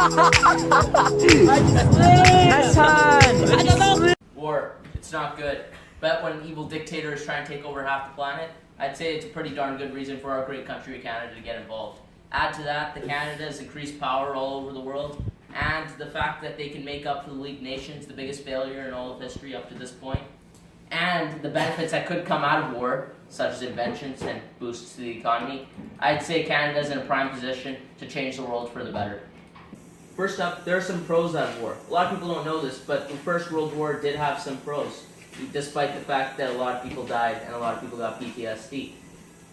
Nice one! War, it's not good. But when evil dictators try and take over half the planet, I'd say it's a pretty darn good reason for our great country of Canada to get involved. Add to that the Canada's increased power all over the world, and the fact that they can make up for the League of Nations, the biggest failure in all of history up to this point, and the benefits that could come out of war, such as inventions and boosts to the economy, I'd say Canada's in a prime position to change the world for the better. First up, there are some pros out of war. A lot of people don't know this, but the First World War did have some pros, despite the fact that a lot of people died and a lot of people got PTSD.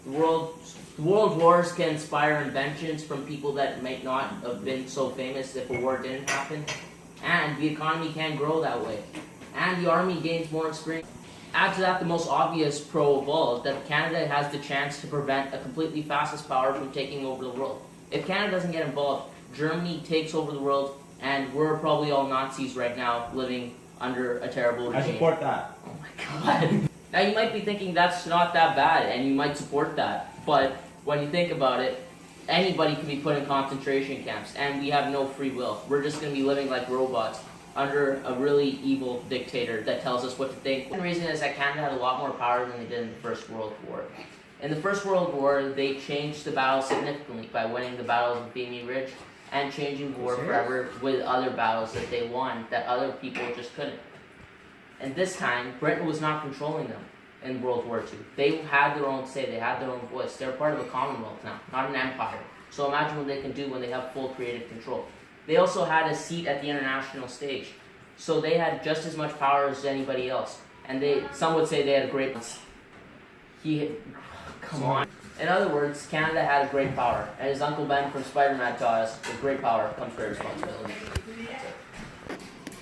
The world wars can inspire inventions from people that might not have been so famous if a war didn't happen, and the economy can grow that way, and the army gains more experience. Add to that the most obvious pro of all, that Canada has the chance to prevent a completely fascist power from taking over the world. If Canada doesn't get involved, Germany takes over the world, and we're probably all Nazis right now living under a terrible regime. I support that. Oh my god. Now you might be thinking that's not that bad, and you might support that, but when you think about it, anybody can be put in concentration camps, and we have no free will. We're just going to be living like robots under a really evil dictator that tells us what to think. One reason is that Canada had a lot more power than they did in the First World War. In the First World War, they changed the battle significantly by winning the battles of Vimy Ridge and changing war forever with other battles that they won that other people just couldn't. And this time, Britain was not controlling them in World War II. They had their own say, they had their own voice. They're part of a commonwealth now, not an empire. So imagine what they can do when they have full creative control. They also had a seat at the international stage. So they had just as much power as anybody else. And some would say they had a great... Come on. In other words, Canada had a great power. And as Uncle Ben from Spider-Man taught us, with great power comes great responsibility.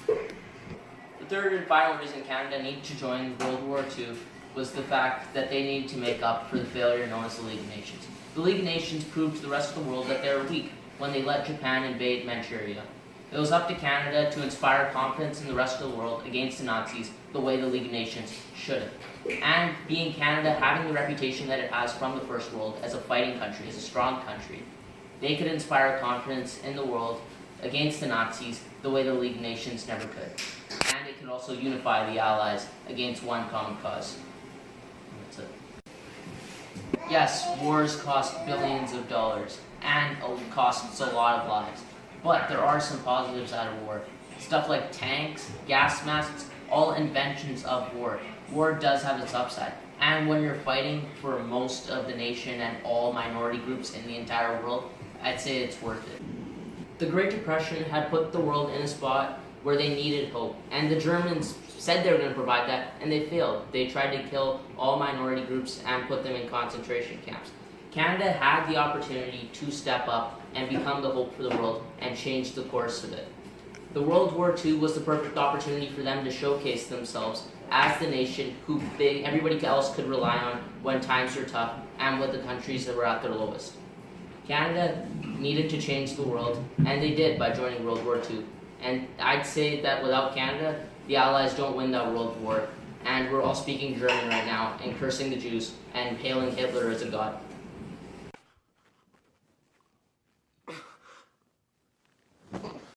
The third and final reason Canada needed to join World War II was the fact that they needed to make up for the failure known as the League of Nations. The League of Nations proved to the rest of the world that they were weak when they let Japan invade Manchuria. It was up to Canada to inspire confidence in the rest of the world against the Nazis the way the League of Nations should have. And being Canada having the reputation that it has from the First World as a fighting country, as a strong country, they could inspire confidence in the world against the Nazis the way the League of Nations never could. And it could also unify the Allies against one common cause. That's it. Yes, wars cost billions of dollars and costs a lot of lives. But there are some positives out of war. Stuff like tanks, gas masks, all inventions of war. War does have its upside. And when you're fighting for most of the nation and all minority groups in the entire world, I'd say it's worth it. The Great Depression had put the world in a spot where they needed hope. And the Germans said they were going to provide that, and they failed. They tried to kill all minority groups and put them in concentration camps. Canada had the opportunity to step up and become the hope for the world and change the course of it. The World War II was the perfect opportunity for them to showcase themselves as the nation who everybody else could rely on when times were tough and with the countries that were at their lowest. Canada needed to change the world, and they did by joining World War II. And I'd say that without Canada, the Allies don't win that World War, and we're all speaking German right now and cursing the Jews and hailing Hitler as a god.